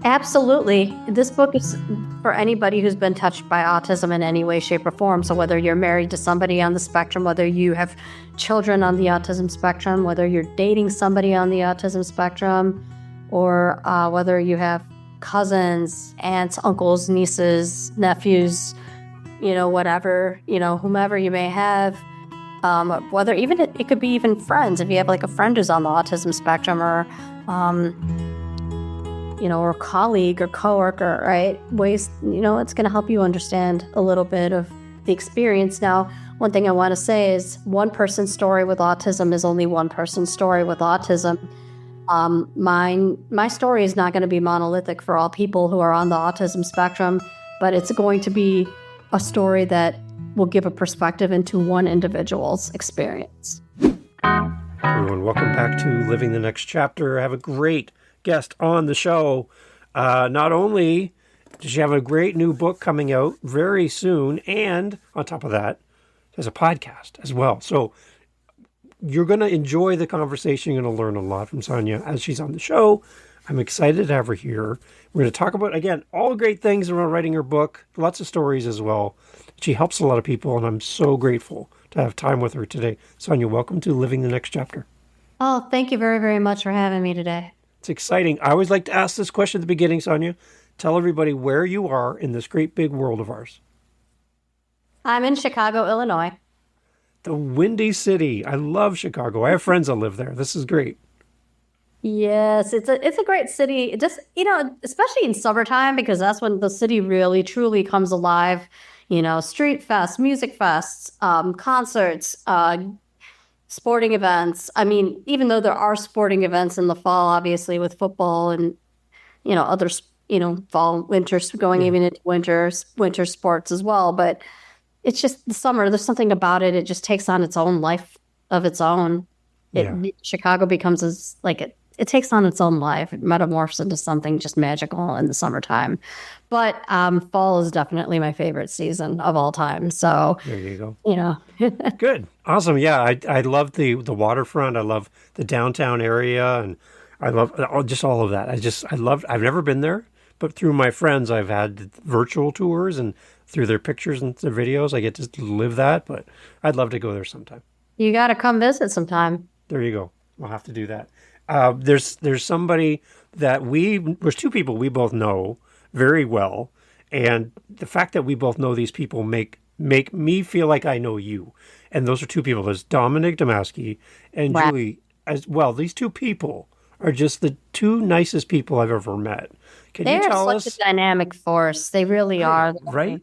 Absolutely. This book is for anybody who's been touched by autism in any way, shape, or form. So whether you're married to somebody on the spectrum, whether you have children on the autism spectrum, whether you're dating somebody on the autism spectrum, or whether you have cousins, aunts, uncles, nieces, nephews, whatever, whomever you may have, whether even it could be even friends. If you have like a friend who's on the autism spectrum, or or a colleague or coworker, right? Ways, it's going to help you understand a little bit of the experience. Now, one thing I want to say is one person's story with autism is only one person's story with autism. My story is not going to be monolithic for all people who are on the autism spectrum, but it's going to be a story that will give a perspective into one individual's experience. Everyone, welcome back to Living the Next Chapter. I have a great guest on the show. Not only does she have a great new book coming out very soon, and on top of that, there's a podcast as well. So you're going to enjoy the conversation. You're going to learn a lot from Sonia as she's on the show. I'm excited to have her here. We're going to talk about, again, all great things around writing her book, lots of stories as well. She helps a lot of people, and I'm so grateful to have time with her today. Sonia, welcome to Living the Next Chapter. Oh, thank you very, very much for having me today. It's exciting. I always like to ask this question at the beginning, Sonia. Tell everybody where you are in this great big world of ours. I'm in Chicago, Illinois. The Windy City. I love Chicago. I have friends that live there. This is great. Yes, it's a great city. Just, especially in summertime, because that's when the city really, truly comes alive. Street fest, music fests, concerts, sporting events. I mean, even though there are sporting events in the fall, obviously with football and, other, fall, winter, going even into winter sports as well. But it's just the summer. There's something about it. It just takes on its own life of its own. Chicago becomes it takes on its own life. It metamorphs into something just magical in the summertime. But fall is definitely my favorite season of all time. So there you go. Good. Awesome. Yeah, I love the waterfront. I love the downtown area, and I love just all of that. I've never been there, but through my friends, I've had virtual tours, and through their pictures and their videos, I get to live that. But I'd love to go there sometime. You got to come visit sometime. There you go. We'll have to do that. There's somebody that there's two people we both know very well, and the fact that we both know these people make me feel like I know you. And those are two people. There's Dominic Damasky and Wow. Julie as well. These two people are just the two nicest people I've ever met. Can you tell They're us? such a dynamic force. They really are. Right?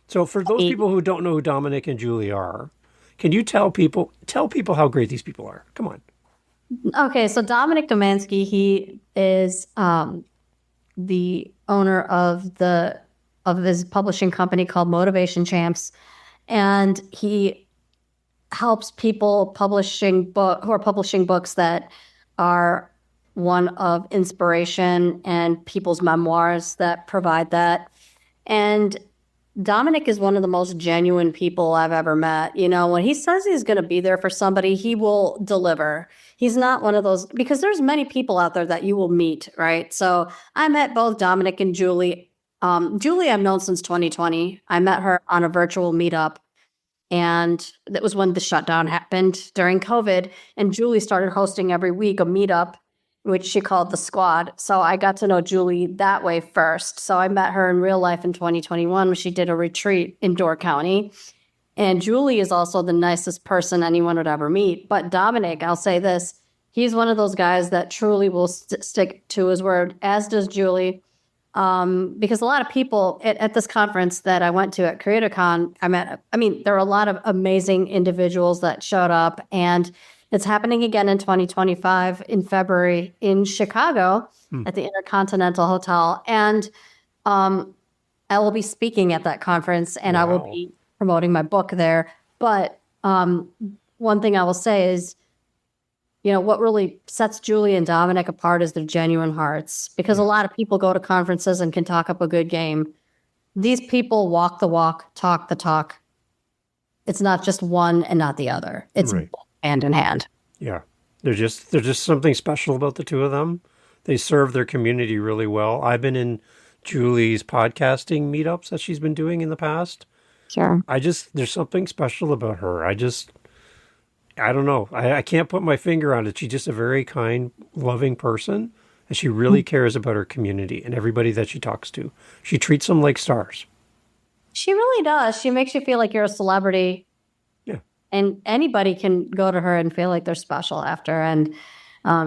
So for those people who don't know who Dominic and Julie are, can you tell people how great these people are? Come on. Okay, so Dominic Domansky, he is the owner of his publishing company called Motivation Champs, and he helps people who are publishing books that are one of inspiration and people's memoirs that provide that. And Dominic is one of the most genuine people I've ever met. When he says he's going to be there for somebody, he will deliver. He's not one of those, because there's many people out there that you will meet, right? So I met both Dominic and Julie. Julie I've known since 2020. I met her on a virtual meetup, and that was when the shutdown happened during COVID. And Julie started hosting every week a meetup, which she called the Squad. So I got to know Julie that way first. So I met her in real life in 2021 when she did a retreat in Door County. And Julie is also the nicest person anyone would ever meet. But Dominic, I'll say this, he's one of those guys that truly will stick to his word, as does Julie. Because a lot of people at this conference that I went to at CreatorCon, there are a lot of amazing individuals that showed up, and it's happening again in 2025 in February in Chicago at the Intercontinental Hotel. And I will be speaking at that conference, and I will be promoting my book there. But one thing I will say is, what really sets Julie and Dominic apart is their genuine hearts. Because a lot of people go to conferences and can talk up a good game. These people walk the walk, talk the talk. It's not just one and not the other. It's hand in hand. Yeah. There's just something special about the two of them they serve their community really well. I've been in Julie's podcasting meetups that she's been doing in the past. Sure. There's something special about her. I don't know. I can't put my finger on it. She's just a very kind, loving person. And she really cares about her community and everybody that she talks to. She treats them like stars. She really does. She makes you feel like you're a celebrity. Yeah. And anybody can go to her and feel like they're special after. And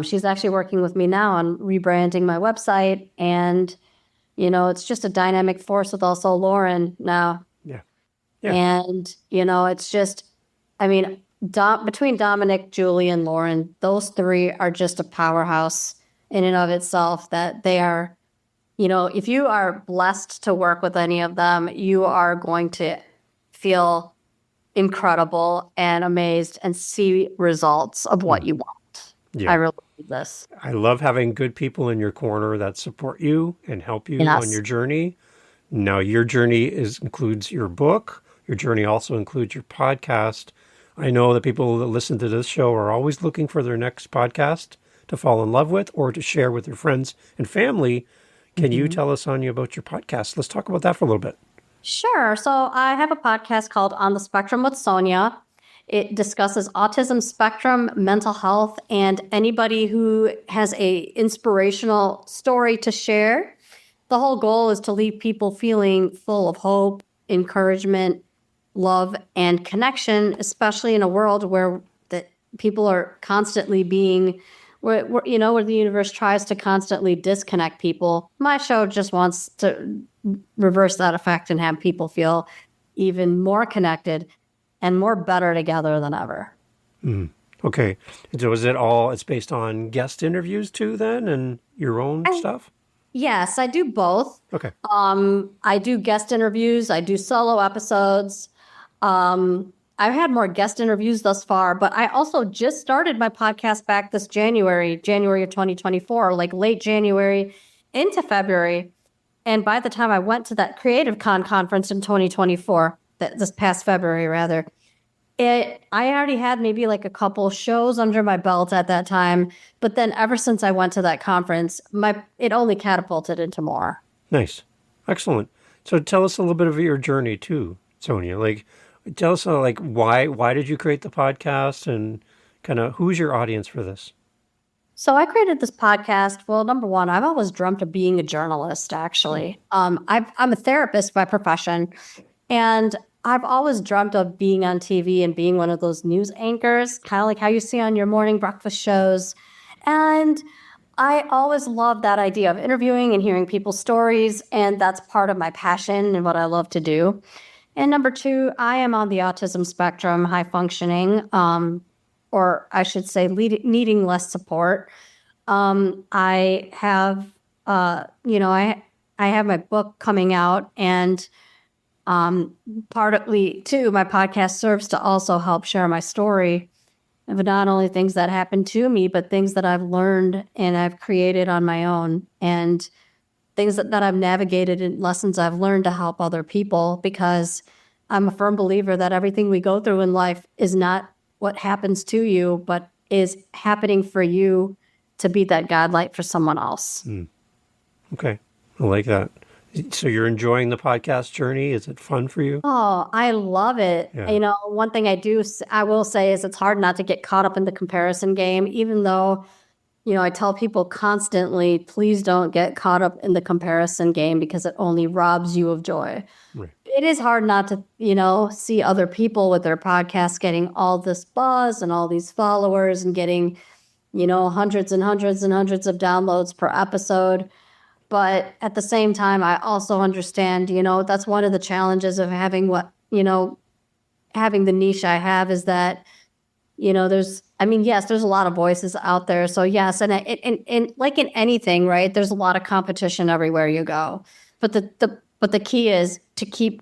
she's actually working with me now on rebranding my website. And, it's just a dynamic force with also Lauren now. Yeah. Yeah. And, it's just, between Dominic, Julie, and Lauren, those three are just a powerhouse in and of itself, that they are, if you are blessed to work with any of them, you are going to feel incredible and amazed and see results of what you want. Yeah. I really believe this. I love having good people in your corner that support you and help you on your journey. Now, your journey includes your book. Your journey also includes your podcast. I know that people that listen to this show are always looking for their next podcast to fall in love with or to share with their friends and family. Can you tell us, Sonia, about your podcast? Let's talk about that for a little bit. Sure. So I have a podcast called On the Spectrum with Sonia. It discusses autism spectrum, mental health, and anybody who has a inspirational story to share. The whole goal is to leave people feeling full of hope, encouragement, love, and connection, especially in a world where that people are constantly being, where the universe tries to constantly disconnect people. My show just wants to reverse that effect and have people feel even more connected and more better together than ever. Okay. So it's based on guest interviews too then and your own stuff? Yes, I do both. Okay. I do guest interviews. I do solo episodes. I've had more guest interviews thus far, but I also just started my podcast back this January of 2024, like late January into February. And by the time I went to that Creative Con conference in 2024, this past February rather, I already had maybe like a couple shows under my belt at that time. But then ever since I went to that conference, it only catapulted into more. Nice. Excellent. So tell us a little bit of your journey too, Sonia. Tell us why did you create the podcast and kind of who's your audience for this? So I created this podcast. Well, number one, I've always dreamt of being a journalist, actually. I'm a therapist by profession, and I've always dreamt of being on TV and being one of those news anchors, kind of like how you see on your morning breakfast shows. And I always loved that idea of interviewing and hearing people's stories, and that's part of my passion and what I love to do. And number two, I am on the autism spectrum, high functioning, or I should say needing less support. I have, I have my book coming out, and partly too, my podcast serves to also help share my story of not only things that happened to me, but things that I've learned and I've created on my own, and things that I've navigated and lessons I've learned to help other people, because I'm a firm believer that everything we go through in life is not what happens to you, but is happening for you to be that godlight for someone else. Okay. I like that. So you're enjoying the podcast journey? Is it fun for you? Oh, I love it. Yeah. One thing I will say is it's hard not to get caught up in the comparison game, even though I tell people constantly, please don't get caught up in the comparison game because it only robs you of joy. Right. It is hard not to, see other people with their podcasts getting all this buzz and all these followers and getting, hundreds and hundreds and hundreds of downloads per episode. But at the same time, I also understand, that's one of the challenges of having having the niche I have is that, there's a lot of voices out there. So yes, and like in anything, right, there's a lot of competition everywhere you go. But the key is to keep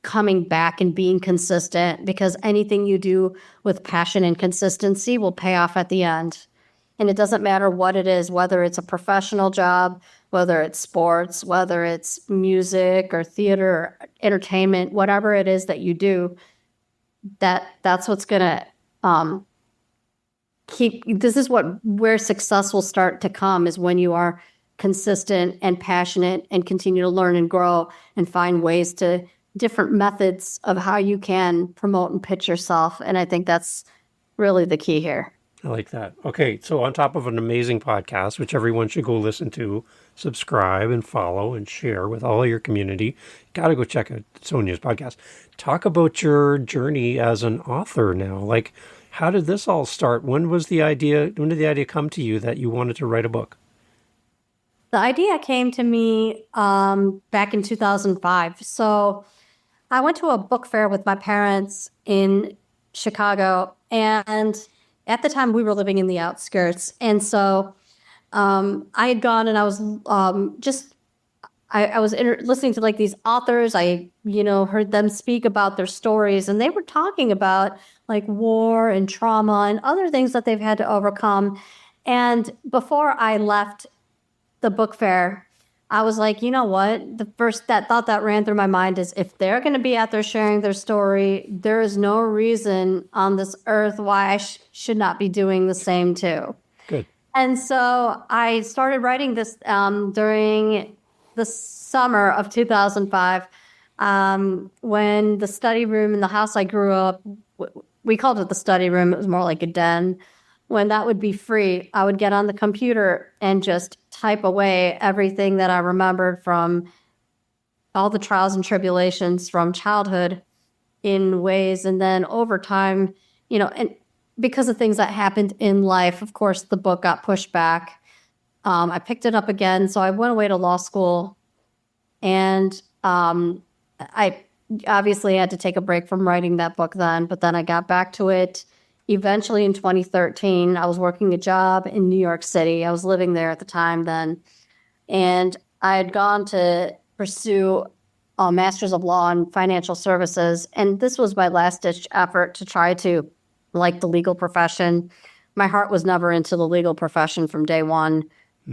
coming back and being consistent, because anything you do with passion and consistency will pay off at the end. And it doesn't matter what it is, whether it's a professional job, whether it's sports, whether it's music or theater or entertainment, whatever it is that you do, that's what's going to this is where success will start to come, is when you are consistent and passionate and continue to learn and grow and find ways to different methods of how you can promote and pitch yourself. And I think that's really the key here. I like that. Okay, so on top of an amazing podcast, which everyone should go listen to, subscribe and follow and share with all your community, got to go check out Sonia's podcast. Talk about your journey as an author now. Like, how did this all start? When did the idea come to you that you wanted to write a book? The idea came to me back in 2005. So I went to a book fair with my parents in Chicago, and at the time we were living in the outskirts. And so I had gone and I was listening to like these authors. I, heard them speak about their stories, and they were talking about like war and trauma and other things that they've had to overcome. And before I left the book fair, I was like, you know what? The first thought that ran through my mind is, if they're going to be out there sharing their story, there is no reason on this earth why I should not be doing the same too. Good. And so I started writing this during the summer of 2005, when the study room in the house I grew up, we called it the study room. It was more like a den. When that would be free, I would get on the computer and just type away everything that I remembered from all the trials and tribulations from childhood in ways. And then over time, and because of things that happened in life, of course, the book got pushed back. I picked it up again. So I went away to law school, and I obviously had to take a break from writing that book then, but then I got back to it. Eventually in 2013, I was working a job in New York City. I was living there at the time then. And I had gone to pursue a master's of law in financial services. And this was my last-ditch effort to try to like the legal profession. My heart was never into the legal profession from day one,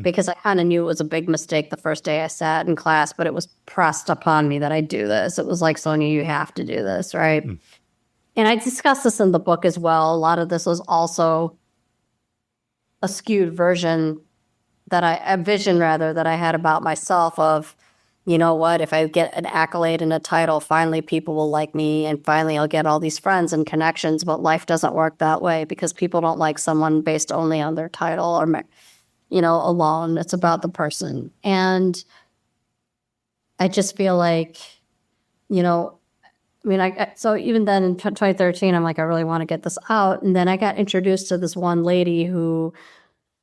because I kind of knew it was a big mistake the first day I sat in class, but it was pressed upon me that I do this. It was like, Sonia, you have to do this, right? And I discussed this in the book as well. A lot of this was also a skewed vision that I had about myself of, you know what, if I get an accolade and a title, finally people will like me, and finally I'll get all these friends and connections. But life doesn't work that way, because people don't like someone based only on their title or, alone. It's about the person. And I just feel like, so even then in 2013, I'm like, I really want to get this out. And then I got introduced to this one lady who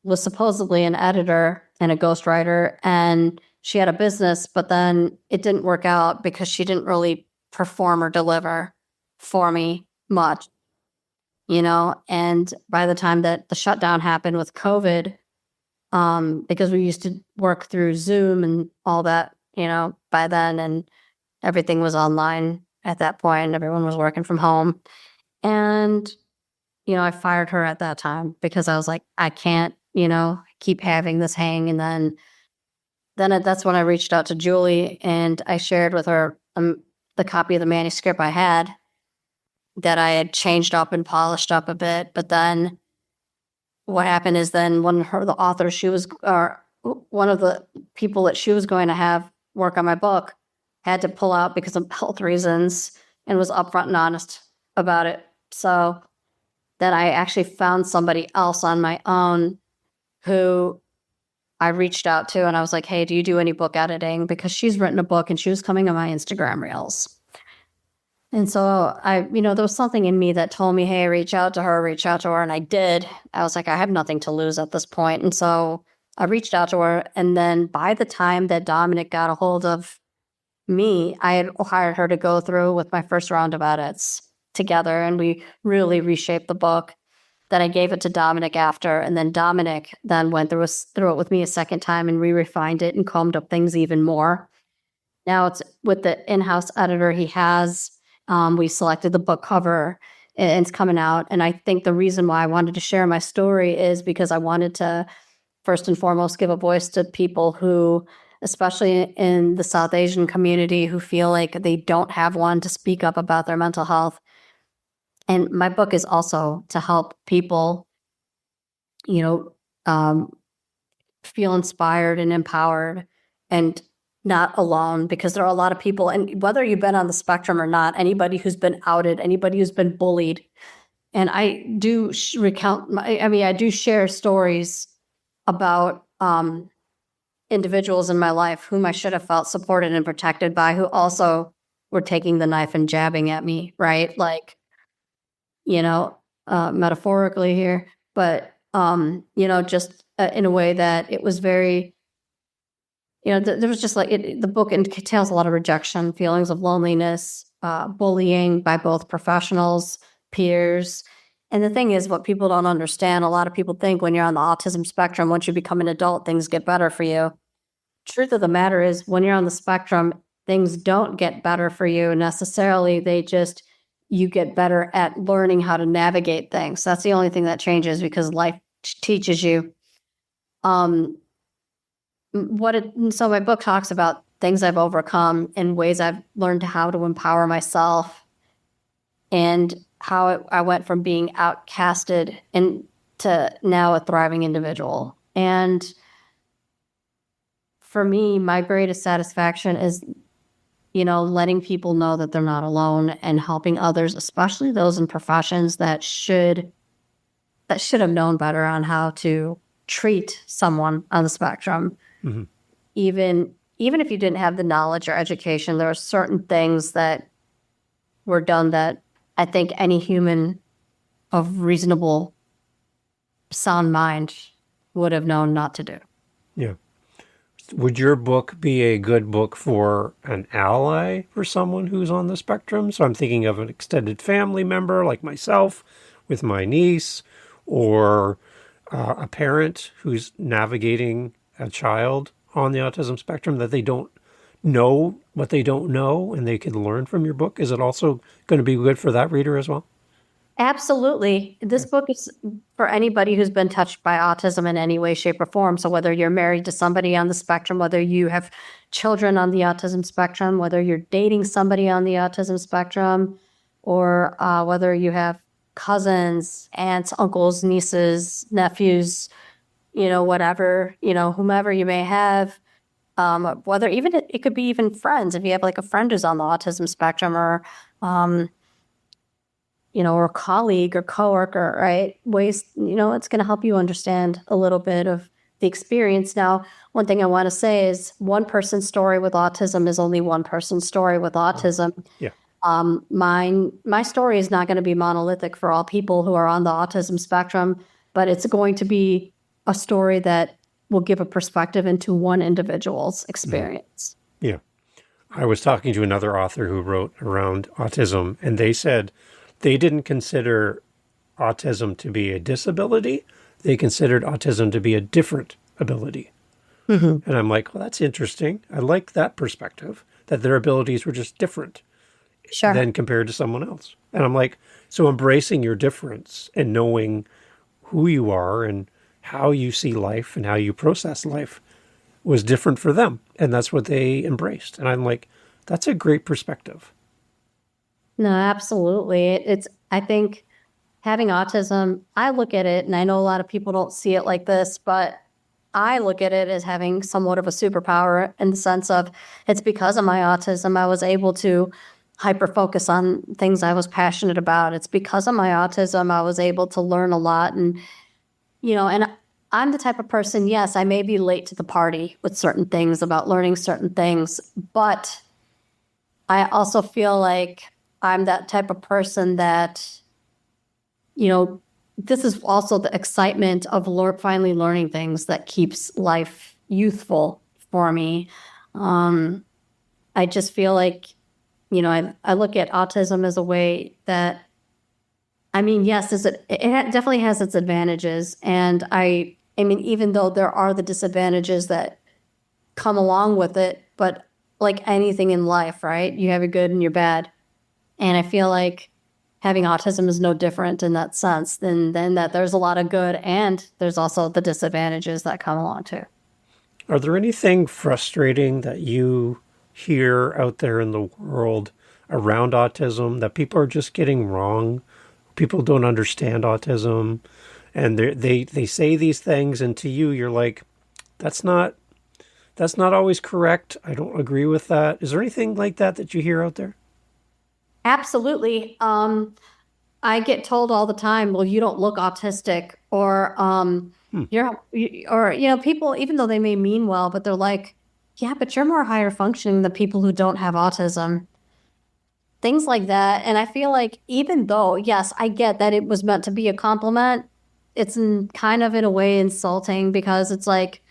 was supposedly an editor and a ghostwriter, and she had a business, but then it didn't work out because she didn't really perform or deliver for me much, and by the time that the shutdown happened with COVID, because we used to work through Zoom and all that, by then, and everything was online at that point. Everyone was working from home. And, I fired her at that time because I was like, I can't, keep having this hang. And then that's when I reached out to Julie, and I shared with her the copy of the manuscript I had that I had changed up and polished up a bit. But then what happened is, then one of the people that she was going to have work on my book had to pull out because of health reasons, and was upfront and honest about it. So then I actually found somebody else on my own who I reached out to, and I was like, hey, do you do any book editing? Because she's written a book and she was coming on my Instagram reels. And so there was something in me that told me, hey, reach out to her. And I did. I was like, I have nothing to lose at this point. And so I reached out to her. And then by the time that Dominic got a hold of me, I had hired her to go through with my first round of edits together. And we really reshaped the book. Then I gave it to Dominic after. And then Dominic then went through it with me a second time and re-refined it and combed up things even more. Now it's with the in-house editor he has. We selected the book cover, and it's coming out. And I think the reason why I wanted to share my story is because I wanted to, first and foremost, give a voice to people who, especially in the South Asian community, who feel like they don't have one to speak up about their mental health. And my book is also to help people you know, feel inspired and empowered and not alone, because there are a lot of people, and whether you've been on the spectrum or not, anybody who's been outed, anybody who's been bullied, and I do I do share stories about individuals in my life whom I should have felt supported and protected by, who also were taking the knife and jabbing at me, right? Like, metaphorically here, but, just in a way that it was very, there was just like the book entails a lot of rejection, feelings of loneliness, bullying by both professionals, peers. And the thing is, what people don't understand, a lot of people think when you're on the autism spectrum, once you become an adult, things get better for you. Truth of the matter is, when you're on the spectrum, things don't get better for you necessarily. You get better at learning how to navigate things. That's the only thing that changes, because life teaches you. So my book talks about things I've overcome and ways I've learned how to empower myself, and how I went from being outcasted to now a thriving individual. And for me, my greatest satisfaction is, letting people know that they're not alone, and helping others, especially those in professions that should have known better on how to treat someone on the spectrum. Mm-hmm. Even if you didn't have the knowledge or education, there are certain things that were done that I think any human of reasonable, sound mind would have known not to do. Yeah. Would your book be a good book for an ally for someone who's on the spectrum? So I'm thinking of an extended family member like myself with my niece, or a parent who's navigating a child on the autism spectrum that they don't know what they don't know, and they can learn from your book. Is it also going to be good for that reader as well? Absolutely. This book is for anybody who's been touched by autism in any way, shape, or form. So whether you're married to somebody on the spectrum, whether you have children on the autism spectrum, whether you're dating somebody on the autism spectrum, or whether you have cousins, aunts, uncles, nieces, nephews, whatever, whomever you may have, whether even it could be even friends. If you have like a friend who's on the autism spectrum, or or a colleague or coworker, right? Ways, it's going to help you understand a little bit of the experience. Now, one thing I want to say is, one person's story with autism is only one person's story with autism. Yeah. My story is not going to be monolithic for all people who are on the autism spectrum, but it's going to be a story that will give a perspective into one individual's experience. Yeah. I was talking to another author who wrote around autism, and they said they didn't consider autism to be a disability. They considered autism to be a different ability. Mm-hmm. And I'm like, well, that's interesting. I like that perspective, that their abilities were just different than compared to someone else. And I'm like, so embracing your difference and knowing who you are and how you see life and how you process life was different for them. And that's what they embraced. And I'm like, that's a great perspective. No, absolutely. I think having autism, I look at it, and I know a lot of people don't see it like this, but I look at it as having somewhat of a superpower, in the sense of, it's because of my autism I was able to hyper-focus on things I was passionate about. It's because of my autism I was able to learn a lot. And, and I'm the type of person, yes, I may be late to the party with certain things, about learning certain things, but I also feel like I'm that type of person that, this is also the excitement of finally learning things that keeps life youthful for me. I just feel like, I look at autism as a way that, yes, it definitely has its advantages. And even though there are the disadvantages that come along with it, but like anything in life, right? You have your good and your bad. And I feel like having autism is no different in that sense, than that there's a lot of good, and there's also the disadvantages that come along too. Are there anything frustrating that you hear out there in the world around autism that people are just getting wrong? People don't understand autism, And they say these things, and to you, you're like, that's not always correct. I don't agree with that. Is there anything like that you hear out there? Absolutely. I get told all the time, well, you don't look autistic, or people, even though they may mean well, but they're like, yeah, but you're more higher functioning than people who don't have autism. Things like that. And I feel like even though, yes, I get that it was meant to be a compliment, it's kind of in a way insulting, because it's like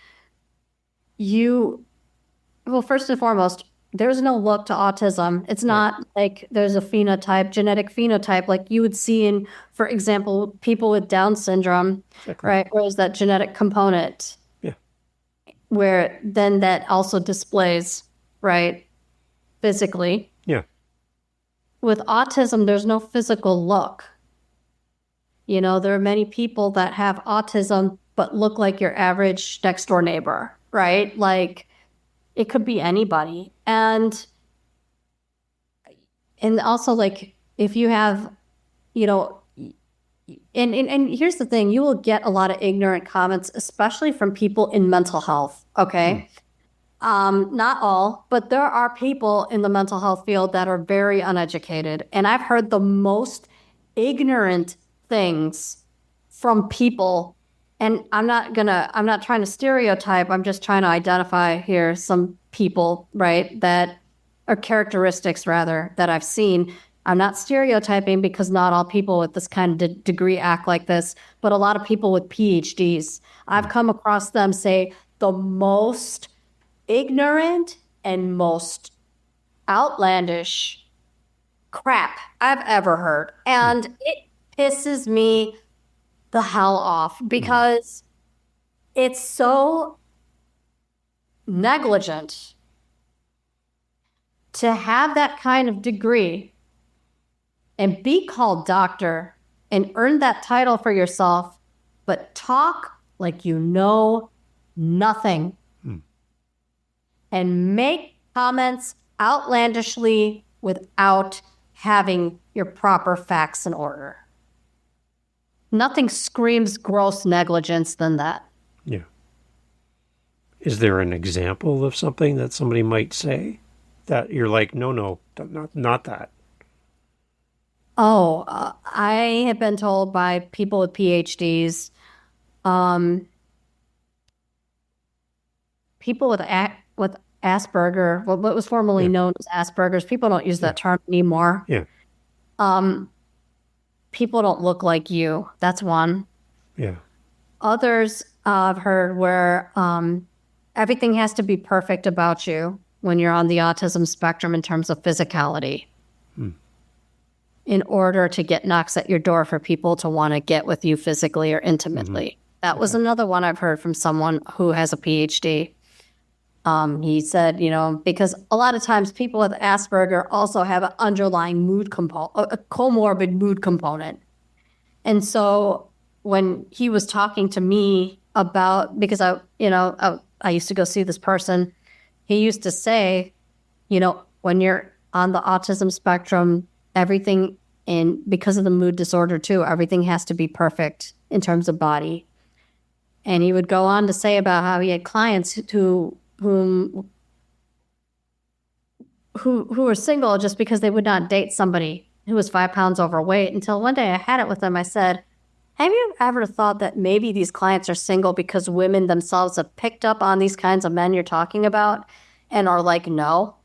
well, first and foremost, there's no look to autism. It's not like there's a phenotype, genetic phenotype, like you would see in, for example, people with Down syndrome, Exactly. right? Where is that genetic component? Yeah. Where then that also displays, right, physically. Yeah. With autism, there's no physical look. There are many people that have autism but look like your average next door neighbor, right? Like, it could be anybody. And also, like, if you have, and here's the thing, you will get a lot of ignorant comments, especially from people in mental health, okay? Not all, but there are people in the mental health field that are very uneducated. And I've heard the most ignorant things from people. And I'm not trying to stereotype. I'm just trying to identify here some people, right, that are characteristics, rather, that I've seen. I'm not stereotyping, because not all people with this kind of degree act like this, but a lot of people with PhDs. I've come across them say the most ignorant and most outlandish crap I've ever heard. And it pisses me the hell off, because it's so negligent to have that kind of degree and be called doctor and earn that title for yourself, but talk like you know nothing and make comments outlandishly without having your proper facts in order. Nothing screams gross negligence than that. Yeah. Is there an example of something that somebody might say that you're like, no, not that? Oh, I have been told by people with PhDs, people with Asperger, what was formerly known as Asperger's. People don't use that term anymore. Yeah. People don't look like you. That's one. Yeah. Others I've heard where everything has to be perfect about you when you're on the autism spectrum in terms of physicality, in order to get knocks at your door for people to want to get with you physically or intimately. That was another one I've heard from someone who has a PhD. He said, because a lot of times people with Asperger also have an underlying mood component, a comorbid mood component. And so when he was talking to me about, because I used to go see this person, he used to say, when you're on the autism spectrum, everything, and because of the mood disorder too, everything has to be perfect in terms of body. And he would go on to say about how he had clients who were single just because they would not date somebody who was 5 pounds overweight, until one day I had it with them. I said, have you ever thought that maybe these clients are single because women themselves have picked up on these kinds of men you're talking about and are like, no?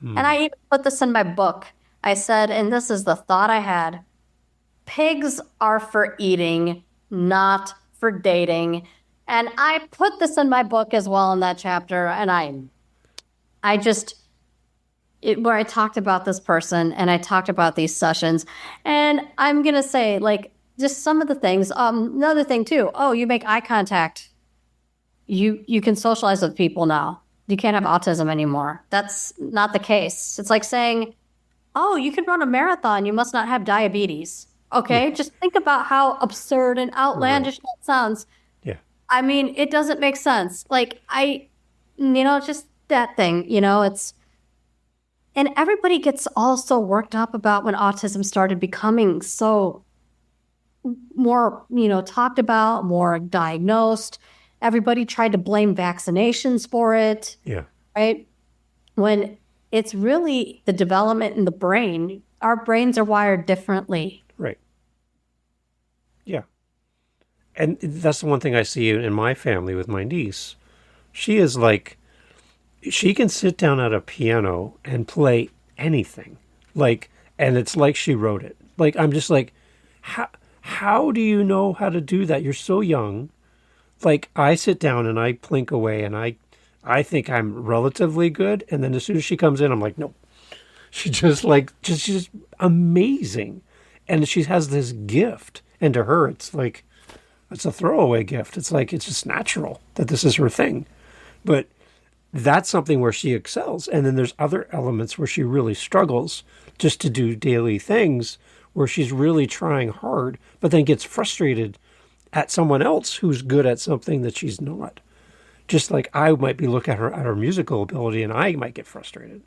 And I even put this in my book. I said, and this is the thought I had, pigs are for eating, not for dating. And I put this in my book as well in that chapter. And where I talked about this person and I talked about these sessions. And I'm going to say, like, just some of the things. Another thing too. Oh, you make eye contact. You can socialize with people now. You can't have autism anymore. That's not the case. It's like saying, oh, you can run a marathon. You must not have diabetes. Okay, just think about how absurd and outlandish that sounds. Yeah. I mean, it doesn't make sense. Like, just that thing, it's, and everybody gets all so worked up about when autism started becoming so talked about, more diagnosed. Everybody tried to blame vaccinations for it. Yeah. Right? When it's really the development in the brain. Our brains are wired differently. Right. Yeah. And that's the one thing I see in my family with my niece. She is like, she can sit down at a piano and play anything. Like, and it's like she wrote it. Like, I'm just like, how do you know how to do that? You're so young. Like, I sit down and I plink away and I think I'm relatively good. And then as soon as she comes in, I'm like, nope. She she's just amazing. And she has this gift. And to her, it's like, it's a throwaway gift. It's like, it's just natural that this is her thing. But that's something where she excels. And then there's other elements where she really struggles just to do daily things where she's really trying hard, but then gets frustrated at someone else who's good at something that she's not. Just like I might be looking at her musical ability and I might get frustrated.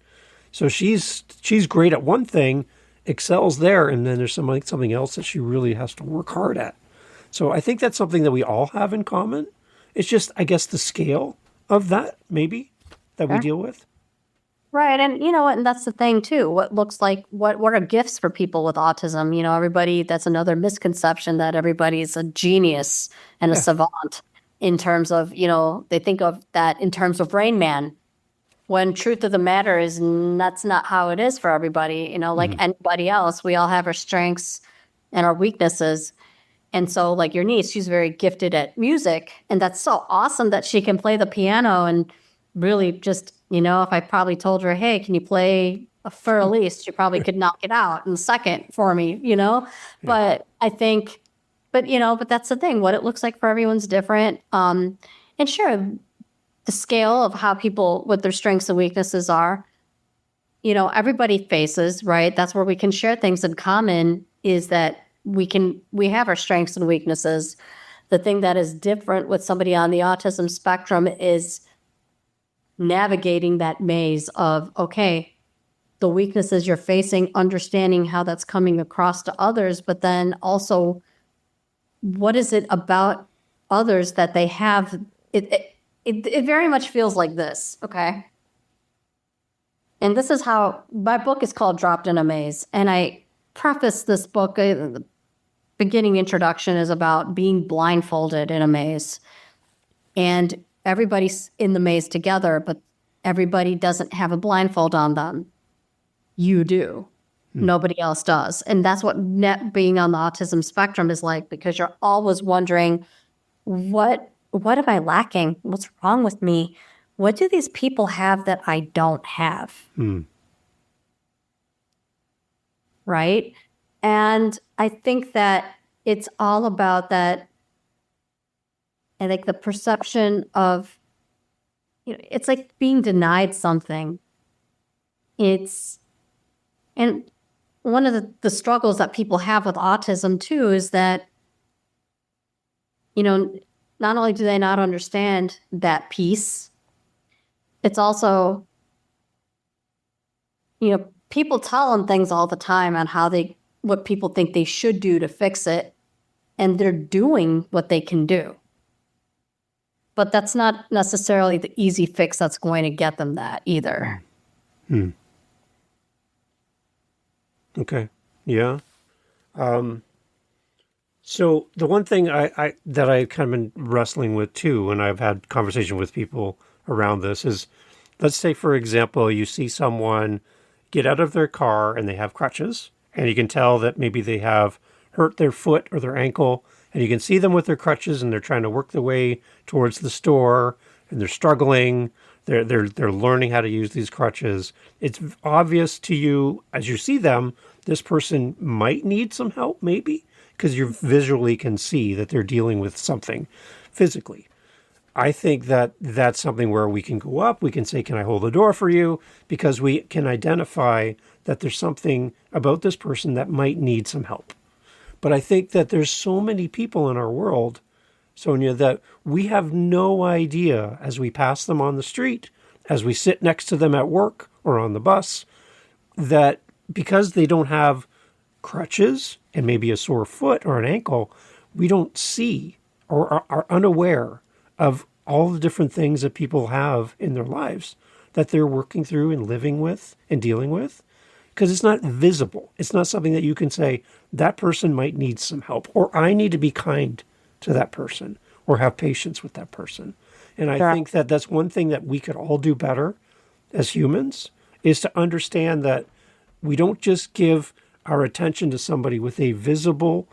So she's great at one thing, excels there, and then there's something else that she really has to work hard at. So I think that's something that we all have in common. It's just, I guess, the scale of that, maybe, that we deal with. Right. And and that's the thing too. What looks like what are gifts for people with autism? Everybody, that's another misconception that everybody's a genius and a savant in terms of, they think of that in terms of Rain Man. When truth of the matter is that's not how it is for everybody. Like anybody else, we all have our strengths and our weaknesses. And so like your niece, she's very gifted at music, and that's so awesome that she can play the piano and really just, if I probably told her, hey, can you play a Fur Elise? She probably could knock it out in a second for me, But I think, but that's the thing. What it looks like for everyone's different. And sure, the scale of how people, what their strengths and weaknesses are, everybody faces, right? That's where we can share things in common is that we have our strengths and weaknesses. The thing that is different with somebody on the autism spectrum is navigating that maze of, okay, the weaknesses you're facing, understanding how that's coming across to others, but then also what is it about others that they have? It very much feels like this, okay? And this is how, my book is called Dropped in a Maze. And I preface this book, the beginning introduction is about being blindfolded in a maze. And everybody's in the maze together, but everybody doesn't have a blindfold on them. You do. Nobody else does. And that's what being on the autism spectrum is like, because you're always wondering, what am I lacking? What's wrong with me? What do these people have that I don't have? Right? And I think that it's all about that. I think the perception of, it's like being denied something. And one of the struggles that people have with autism too is that, not only do they not understand that piece, it's also, people tell them things all the time on what people think they should do to fix it, and they're doing what they can do. But that's not necessarily the easy fix that's going to get them that either. Okay. Yeah. So the one thing that I kind of been wrestling with too, and I've had conversation with people around this is, let's say, for example, you see someone get out of their car and they have crutches, and you can tell that maybe they have hurt their foot or their ankle, and you can see them with their crutches and they're trying to work their way towards the store and they're struggling. They're learning how to use these crutches. It's obvious to you as you see them, this person might need some help maybe, because you visually can see that they're dealing with something physically. I think that that's something where we can go up. We can say, can I hold the door for you? Because we can identify that there's something about this person that might need some help. But I think that there's so many people in our world, Sonia, that we have no idea as we pass them on the street, as we sit next to them at work or on the bus, that because they don't have crutches and maybe a sore foot or an ankle, we don't see or are unaware of all the different things that people have in their lives that they're working through and living with and dealing with, because it's not visible. It's not something that you can say, that person might need some help, or I need to be kind to that person or have patience with that person. And I think that that's one thing that we could all do better as humans, is to understand that we don't just give our attention to somebody with a visible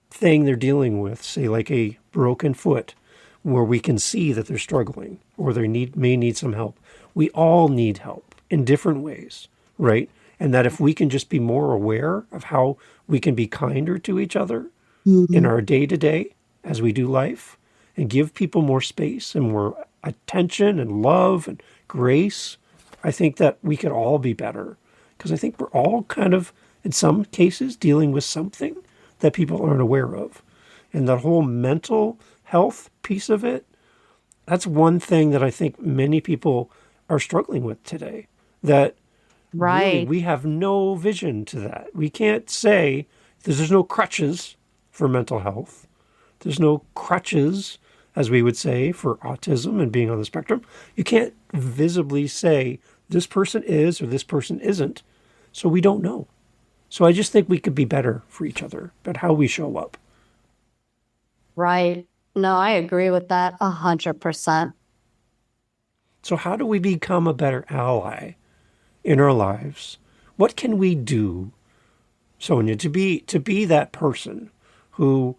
thing they're dealing with, say like a broken foot, where we can see that they're struggling or they may need some help. We all need help in different ways, right? And that if we can just be more aware of how we can be kinder to each other in our day-to-day as we do life, and give people more space and more attention and love and grace, I think that we could all be better. Because I think we're all kind of, in some cases, dealing with something that people aren't aware of. And that whole mental health piece of it, that's one thing that I think many people are struggling with today. That really we have no vision to that. We can't say, there's no crutches for mental health. There's no crutches, as we would say, for autism and being on the spectrum. You can't visibly say this person is or this person isn't. So we don't know. So I just think we could be better for each other about how we show up. Right. No, I agree with that 100%. So how do we become a better ally in our lives? What can we do, Sonia, to be that person who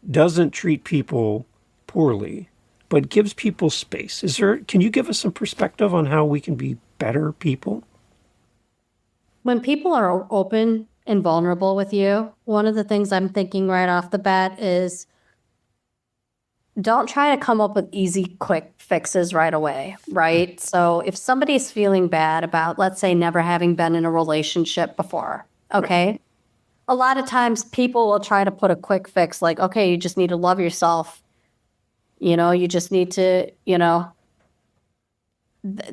doesn't treat people poorly, but gives people space? Can you give us some perspective on how we can be better people? When people are open and vulnerable with you, one of the things I'm thinking right off the bat is don't try to come up with easy, quick fixes right away, right? So if somebody's feeling bad about, let's say, never having been in a relationship before, okay? A lot of times people will try to put a quick fix like, okay, you just need to love yourself. You just need to,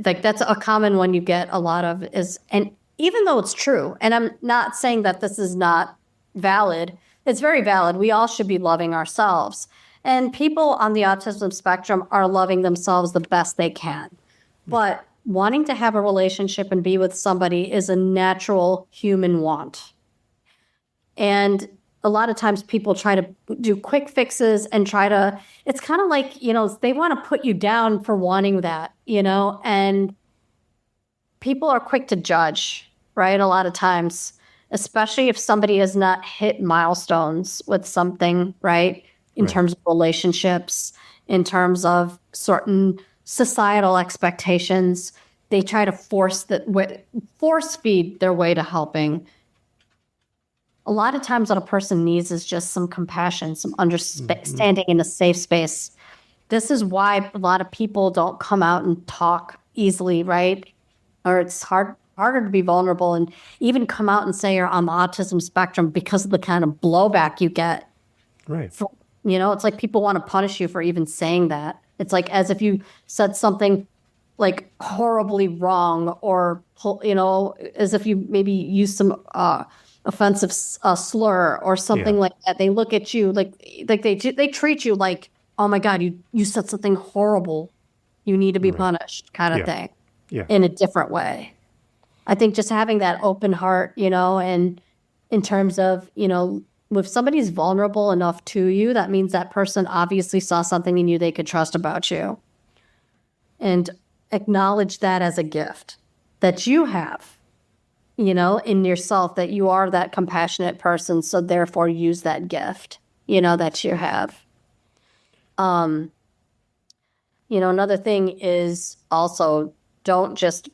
like that's a common one you get a lot of is, and even though it's true, and I'm not saying that this is not valid, it's very valid. We all should be loving ourselves. And people on the autism spectrum are loving themselves the best they can. But wanting to have a relationship and be with somebody is a natural human want. And a lot of times people try to do quick fixes and it's kind of like, they want to put you down for wanting that, and people are quick to judge, right? A lot of times, especially if somebody has not hit milestones with something, right? In terms of relationships, in terms of certain societal expectations, they try to force feed their way to helping. A lot of times what a person needs is just some compassion, some understanding in a safe space. This is why a lot of people don't come out and talk easily, right? Or it's harder to be vulnerable and even come out and say you're on the autism spectrum because of the kind of blowback you get. Right. It's like people want to punish you for even saying that. It's like as if you said something like horribly wrong or, as if you maybe used some offensive slur or something like that. They look at you like they treat you like, oh my God, you said something horrible. You need to be punished kind of thing in a different way. I think just having that open heart, and in terms of, if somebody's vulnerable enough to you, that means that person obviously saw something in you they could trust about you. And acknowledge that as a gift that you have, in yourself, that you are that compassionate person. So therefore use that gift, that you have. Another thing is also don't just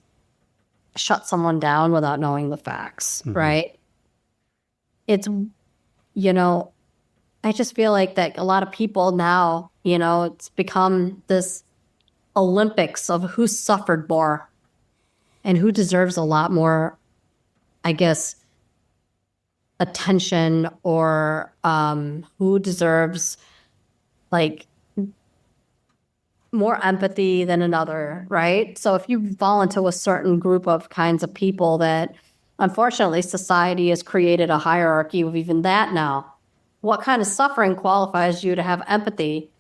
shut someone down without knowing the facts, right? It's, I just feel like that a lot of people now, it's become this Olympics of who suffered more and who deserves a lot more, I guess, attention or who deserves like more empathy than another, right? So if you fall into a certain group of kinds of people that unfortunately, society has created a hierarchy of even that now. What kind of suffering qualifies you to have empathy?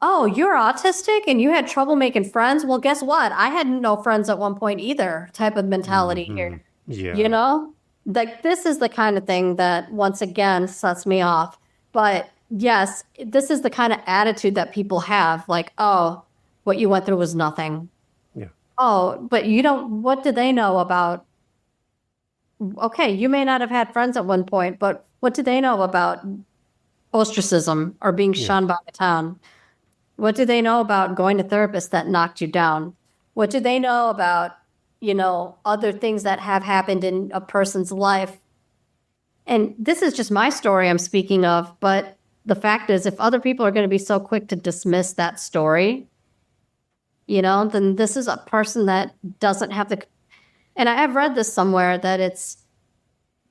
Oh, you're autistic and you had trouble making friends? Well, guess what? I had no friends at one point either, type of mentality here. Yeah. You know? Like, this is the kind of thing that, once again, sets me off. But yes, this is the kind of attitude that people have. Like, oh, what you went through was nothing. Yeah. Oh, but you don't, what do they know about? Okay, you may not have had friends at one point, but what do they know about ostracism or being shunned by the town? What do they know about going to therapists that knocked you down? What do they know about, other things that have happened in a person's life? And this is just my story I'm speaking of, but the fact is, if other people are going to be so quick to dismiss that story, then this is a person that doesn't have the, and I have read this somewhere that it's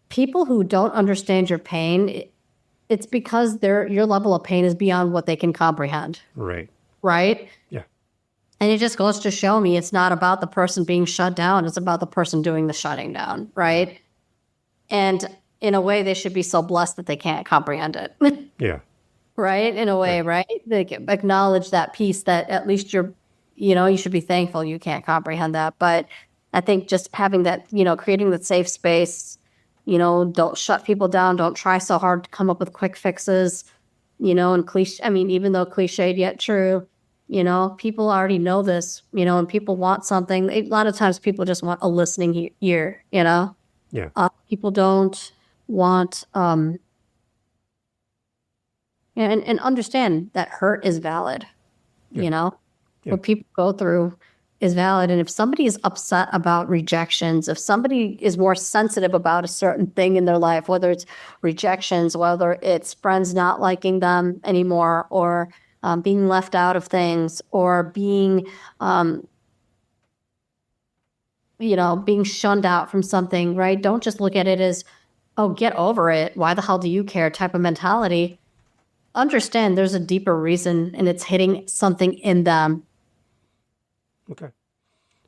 people who don't understand your pain. It's because your level of pain is beyond what they can comprehend. Right. Right? Yeah. And it just goes to show me it's not about the person being shut down. It's about the person doing the shutting down. Right? And in a way, they should be so blessed that they can't comprehend it. Yeah. Right? In a way, right? They can acknowledge that piece that at least you should be thankful you can't comprehend that. But I think just having that, creating that safe space, don't shut people down. Don't try so hard to come up with quick fixes, and even though cliched yet true, people already know this, and people want something. A lot of times people just want a listening ear, Yeah. People don't want, and understand that hurt is valid, Yeah. what people go through is valid. And if somebody is upset about rejections, if somebody is more sensitive about a certain thing in their life, whether it's rejections, whether it's friends not liking them anymore, or being left out of things, or being, being shunned out from something, right? Don't just look at it as, oh, get over it. Why the hell do you care? Type of mentality. Understand there's a deeper reason, and it's hitting something in them. Okay.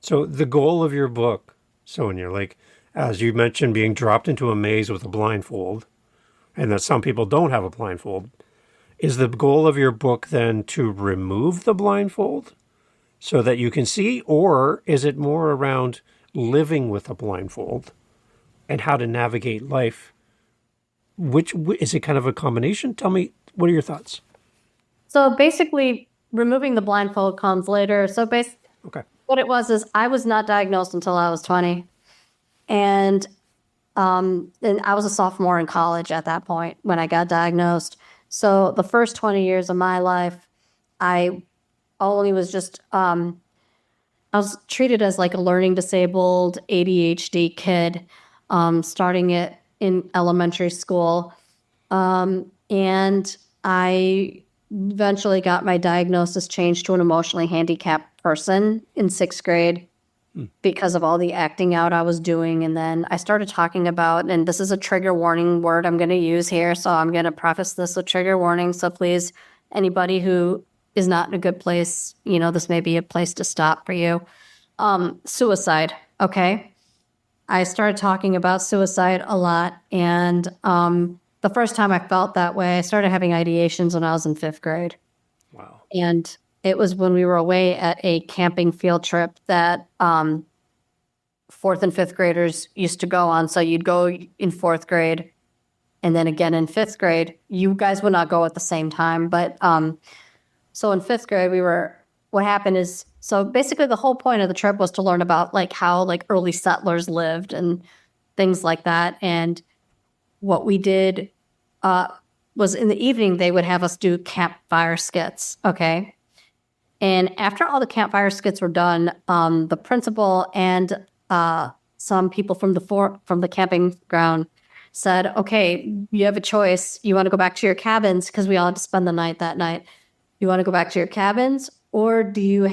So the goal of your book, Sonia, like, as you mentioned, being dropped into a maze with a blindfold, and that some people don't have a blindfold, is the goal of your book then to remove the blindfold so that you can see, or is it more around living with a blindfold and how to navigate life? Which is it kind of a combination? Tell me, what are your thoughts? So basically, removing the blindfold comes later. So Okay. what it was is I was not diagnosed until I was 20. And I was a sophomore in college at that point when I got diagnosed. So the first 20 years of my life, I only was just, I was treated as like a learning disabled ADHD kid, starting it in elementary school. And I eventually got my diagnosis changed to an emotionally handicapped person in 6th grade because of all the acting out I was doing. And then I started talking about, and this is a trigger warning word I'm going to use here, so I'm going to preface this with trigger warning. So please, anybody who is not in a good place, this may be a place to stop for you. Suicide, okay? I started talking about suicide a lot, and the first time I felt that way, I started having ideations when I was in 5th grade. Wow. And it was when we were away at a camping field trip that 4th and 5th graders used to go on. So you'd go in 4th grade and then again in 5th grade. You guys would not go at the same time. But so in 5th grade, what happened is, so basically the whole point of the trip was to learn about like how like early settlers lived and things like that. And what we did was in the evening, they would have us do campfire skits, okay? And after all the campfire skits were done, the principal and some people from the camping ground said, okay, you have a choice. You want to go back to your cabins, because we all had to spend the night that night. You want to go back to your cabins, or do you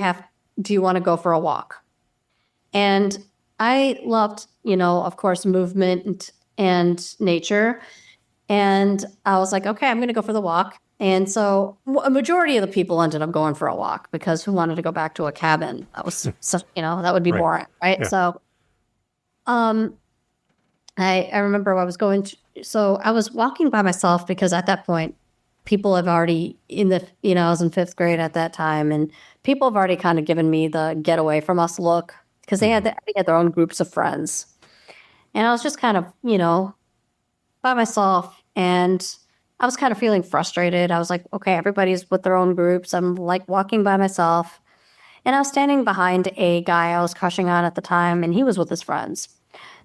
want to go for a walk? And I loved, of course, movement and nature. And I was like, okay, I'm going to go for the walk. And so a majority of the people ended up going for a walk, because who wanted to go back to a cabin? That was such, that would be Right. boring, right? Yeah. So, I remember I was going to, so I was walking by myself because at that point, people have already I was in fifth grade at that time, and people have already kind of given me the get away from us look because they had their own groups of friends. And I was just kind of, by myself, and I was kind of feeling frustrated. I was like, okay, everybody's with their own groups. I'm like walking by myself. And I was standing behind a guy I was crushing on at the time, and he was with his friends.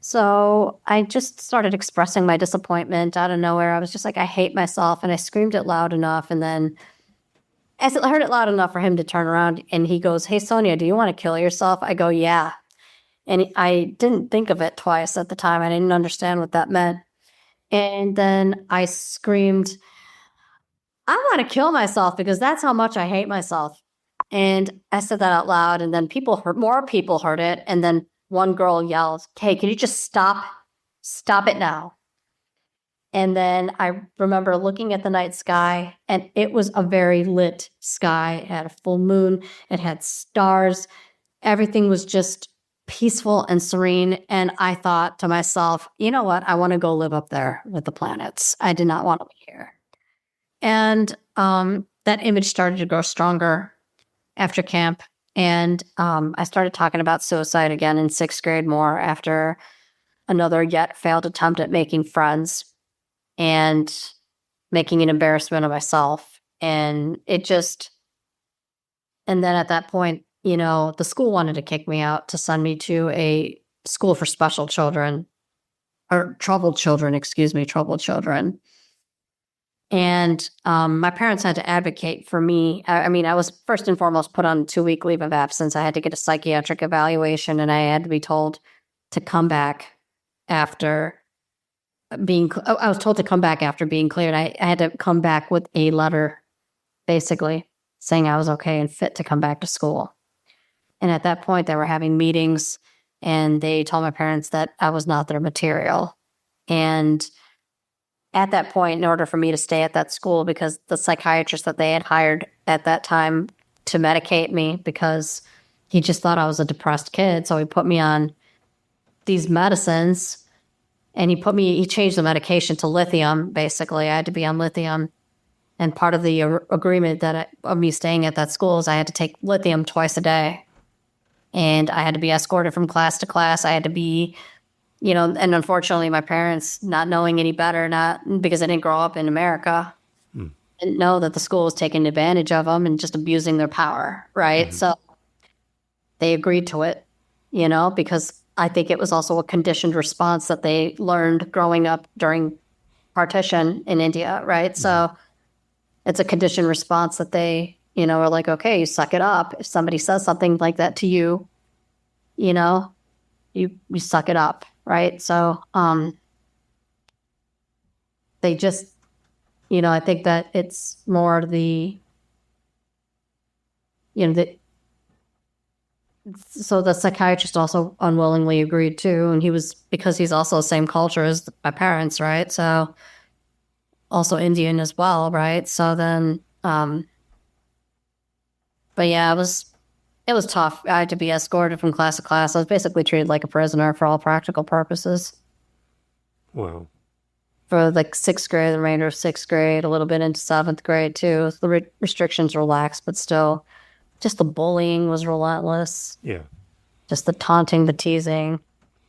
So I just started expressing my disappointment out of nowhere. I was just like, I hate myself. And I screamed it loud enough. And then I heard it loud enough for him to turn around, and he goes, "Hey, Sonia, do you want to kill yourself?" I go, "Yeah." And I didn't think of it twice at the time. I didn't understand what that meant. And then I screamed, "I want to kill myself because that's how much I hate myself." And I said that out loud, and then more people heard it. And then one girl yelled, "Hey, can you just stop? Stop it now." And then I remember looking at the night sky, and it was a very lit sky. It had a full moon, it had stars. Everything was just peaceful and serene. And I thought to myself, you know what? I want to go live up there with the planets. I did not want to be here. And that image started to grow stronger after camp. And I started talking about suicide again in sixth grade more after another yet failed attempt at making friends and making an embarrassment of myself. And and then at that point, the school wanted to kick me out to send me to a school for special children, or troubled children, troubled children. And my parents had to advocate for me. I mean, I was first and foremost put on a 2-week leave of absence. I had to get a psychiatric evaluation, and I had to be told to come back after I was told to come back after being cleared. I had to come back with a letter, basically, saying I was okay and fit to come back to school. And at that point, they were having meetings, and they told my parents that I was not their material. And at that point, in order for me to stay at that school, because the psychiatrist that they had hired at that time to medicate me, because he just thought I was a depressed kid, so he put me on these medicines. And he changed the medication to lithium, basically. I had to be on lithium. And part of the agreement of me staying at that school is I had to take lithium twice a day. And I had to be escorted from class to class. I had to be, and unfortunately my parents, not knowing any better, not because I didn't grow up in America, didn't know that the school was taking advantage of them and just abusing their power, right? Mm-hmm. So they agreed to it, because I think it was also a conditioned response that they learned growing up during partition in India, right? So it's a conditioned response that they, are like, okay, you suck it up. If somebody says something like that to you, you suck it up, right? So they just, I think that it's more so the psychiatrist also unwillingly agreed too, and because he's also the same culture as my parents, right? So also Indian as well, right? So then, but yeah, it was tough. I had to be escorted from class to class. I was basically treated like a prisoner for all practical purposes. Wow. For like sixth grade, the remainder of sixth grade, a little bit into seventh grade too. The restrictions relaxed, but still. Just the bullying was relentless. Yeah. Just the taunting, the teasing.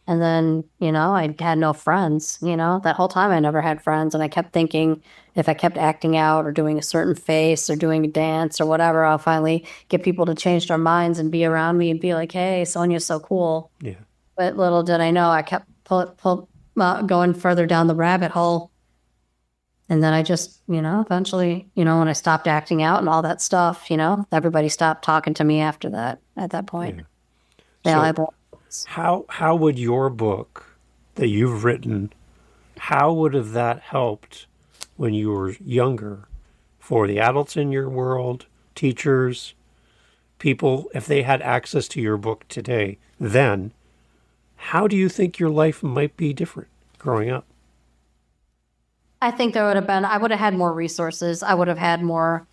And then, I had no friends. That whole time I never had friends. And I kept thinking if I kept acting out or doing a certain face or doing a dance or whatever, I'll finally get people to change their minds and be around me and be like, hey, Sonia's so cool. Yeah. But little did I know, I kept going further down the rabbit hole. And then I just, eventually, when I stopped acting out and all that stuff, everybody stopped talking to me after that, at that point. Yeah. So how would your book that you've written, how would have that helped when you were younger for the adults in your world, teachers, people, if they had access to your book today, then how do you think your life might be different growing up? I think I would have had more resources. I would have had more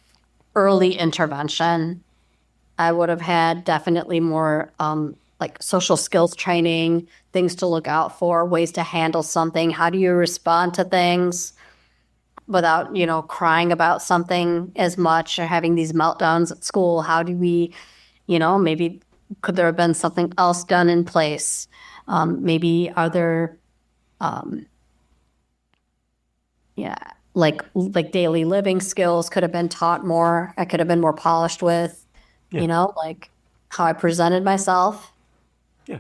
early intervention. I would have had definitely more like social skills training, things to look out for, ways to handle something. How do you respond to things without, crying about something as much or having these meltdowns at school? How do we, maybe could there have been something else done in place? Maybe are there, yeah, like daily living skills could have been taught more. I could have been more polished with, like how I presented myself. Yeah.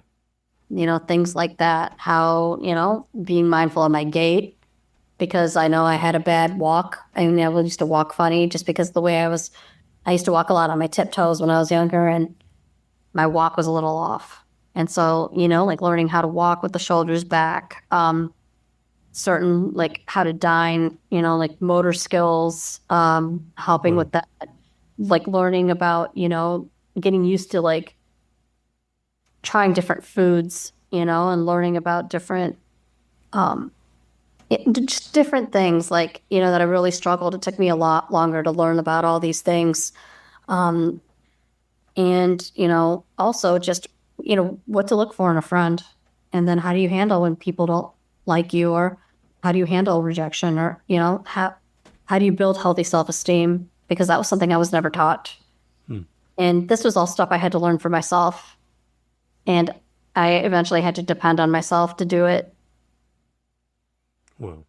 Things like that. How, being mindful of my gait because I know I had a bad walk. I used to walk funny just because the way I used to walk a lot on my tiptoes when I was younger and my walk was a little off. And so, like learning how to walk with the shoulders back, certain like how to dine, like motor skills, helping with that, like learning about, getting used to like trying different foods, and learning about different, just different things like, that I really struggled. It took me a lot longer to learn about all these things. And, also just, what to look for in a friend. And then how do you handle when people don't like you or how do you handle rejection or, how do you build healthy self-esteem? Because that was something I was never taught. And this was all stuff I had to learn for myself. And I eventually had to depend on myself to do it. Well,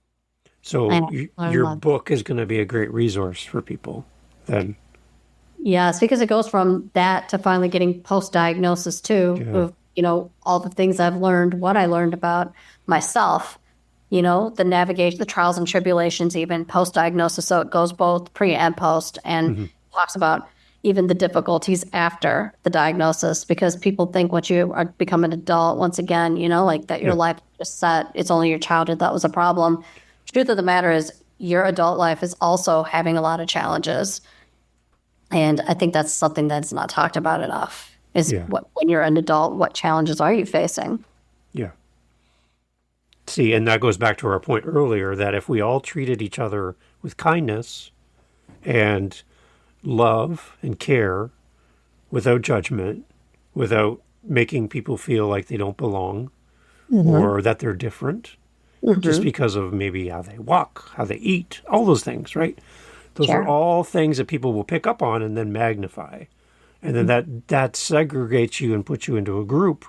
so your book is going to be a great resource for people then. Yes, because it goes from that to finally getting post-diagnosis too, of, all the things I've learned, what I learned about myself, the navigation, the trials and tribulations, even post-diagnosis. So it goes both pre and post and talks about even the difficulties after the diagnosis because people think once you become an adult, once again, like that your life is just set. It's only your childhood that was a problem. Truth of the matter is your adult life is also having a lot of challenges. And I think that's something that's not talked about enough is when you're an adult, what challenges are you facing? Yeah. See, and that goes back to our point earlier that if we all treated each other with kindness and love and care without judgment, without making people feel like they don't belong or that they're different just because of maybe how they walk, how they eat, all those things, right? Those are all things that people will pick up on and then magnify. And then that segregates you and puts you into a group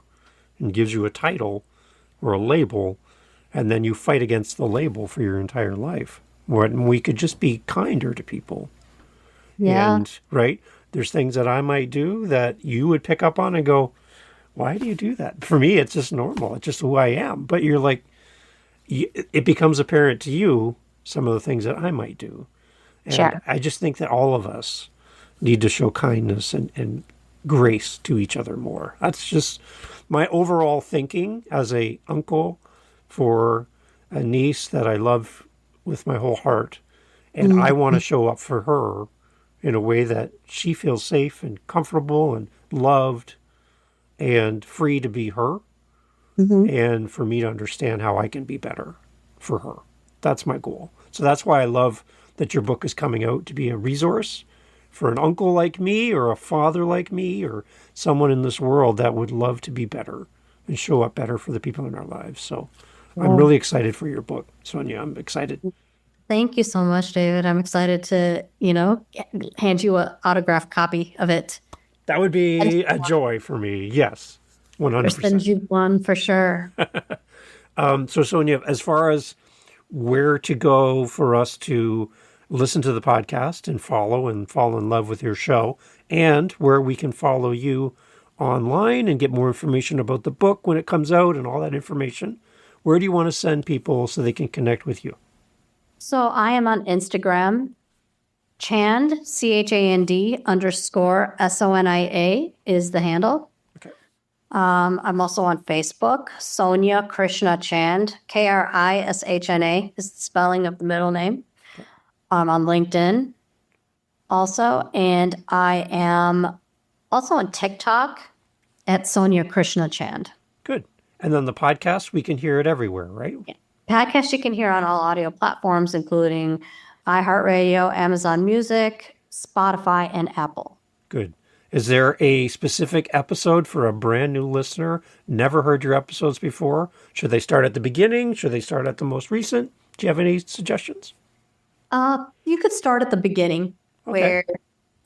and gives you a title or a label. And then you fight against the label for your entire life. When we could just be kinder to people. Yeah. And, right, there's things that I might do that you would pick up on and go, why do you do that? For me, it's just normal. It's just who I am. But you're like, it becomes apparent to you some of the things that I might do. And I just think that all of us need to show kindness and grace to each other more. That's just my overall thinking as a uncle for a niece that I love with my whole heart. And I want to show up for her in a way that she feels safe and comfortable and loved and free to be her. And for me to understand how I can be better for her. That's my goal. So that's why I love that your book is coming out to be a resource for an uncle like me or a father like me or someone in this world that would love to be better and show up better for the people in our lives. So I'm really excited for your book, Sonia. I'm excited. Thank you so much, David. I'm excited to, hand you an autographed copy of it. That would be a joy for me. Yes, 100%. Send you one for sure. So Sonia, as far as where to go for us to listen to the podcast and fall in love with your show and where we can follow you online and get more information about the book when it comes out and all that information, where do you want to send people so they can connect with you? So I am on Instagram. Chand, CHAND _SONIA is the handle. Okay. I'm also on Facebook. Sonia Krishna Chand, KRISHNA is the spelling of the middle name. Okay. I'm on LinkedIn also. And I am also on TikTok at Sonia Krishna Chand. Good. And then the podcast, we can hear it everywhere, right? Yeah. Podcast you can hear on all audio platforms, including iHeartRadio, Amazon Music, Spotify, and Apple. Good. Is there a specific episode for a brand new listener, never heard your episodes before? Should they start at the beginning? Should they start at the most recent? Do you have any suggestions? You could start at the beginning where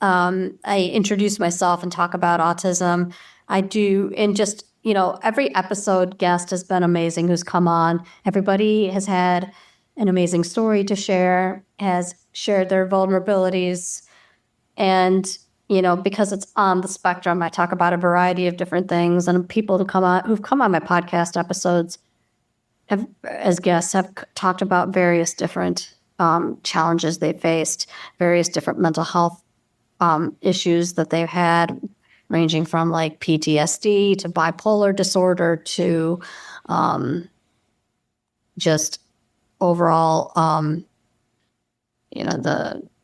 I introduce myself and talk about autism. I do, and just, every episode guest has been amazing who's come on. Everybody has had an amazing story to share, has shared their vulnerabilities. And, because it's on the spectrum, I talk about a variety of different things. And people who've come on my podcast episodes as guests have talked about various different challenges they faced, various different mental health issues that they've had, ranging from like PTSD to bipolar disorder to just overall,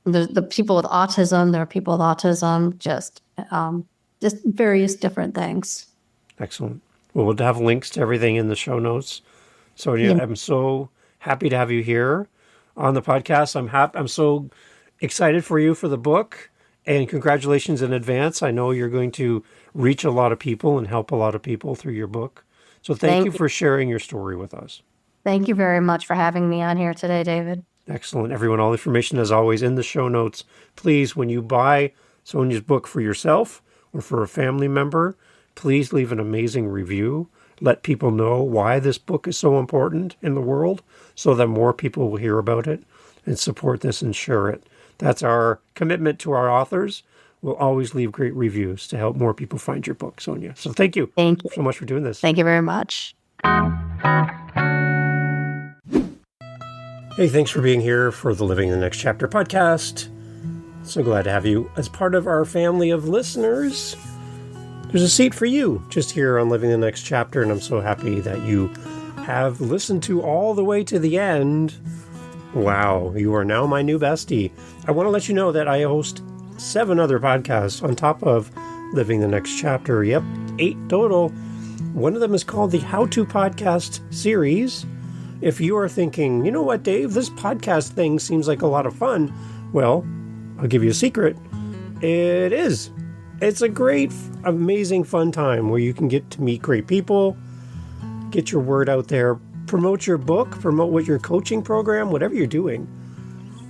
the people with autism. There are people with autism, just various different things. Excellent. Well, we'll have links to everything in the show notes. Sonia, I'm so happy to have you here on the podcast. I'm so excited for you for the book, and congratulations in advance. I know you're going to reach a lot of people and help a lot of people through your book. So thank you for sharing your story with us. Thank you very much for having me on here today, David. Excellent. Everyone, all information as always in the show notes. Please, when you buy Sonia's book for yourself or for a family member, please leave an amazing review. Let people know why this book is so important in the world so that more people will hear about it and support this and share it. That's our commitment to our authors. We'll always leave great reviews to help more people find your book, Sonia. So thank you. Thank you so much for doing this. Thank you very much. Hey, thanks for being here for the Living the Next Chapter podcast. So glad to have you as part of our family of listeners. There's a seat for you just here on Living the Next Chapter, and I'm so happy that you have listened to all the way to the end. Wow, you are now my new bestie. I want to let you know that I host 7 other podcasts on top of Living the Next Chapter. Yep, 8 total. One of them is called the How To Podcast series. If you are thinking, you know what, Dave, this podcast thing seems like a lot of fun. Well, I'll give you a secret. It is. It's a great, amazing, fun time where you can get to meet great people, get your word out there, promote your book, promote what your coaching program, whatever you're doing.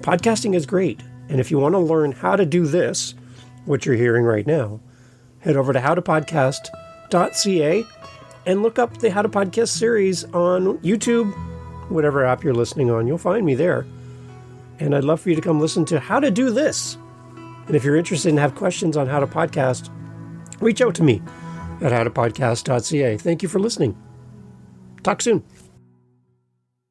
Podcasting is great. And if you want to learn how to do this, what you're hearing right now, head over to howtopodcast.ca and look up the How to Podcast series on YouTube, whatever app you're listening on. You'll find me there. And I'd love for you to come listen to how to do this. And if you're interested and have questions on how to podcast, reach out to me at howtopodcast.ca. Thank you for listening. Talk soon.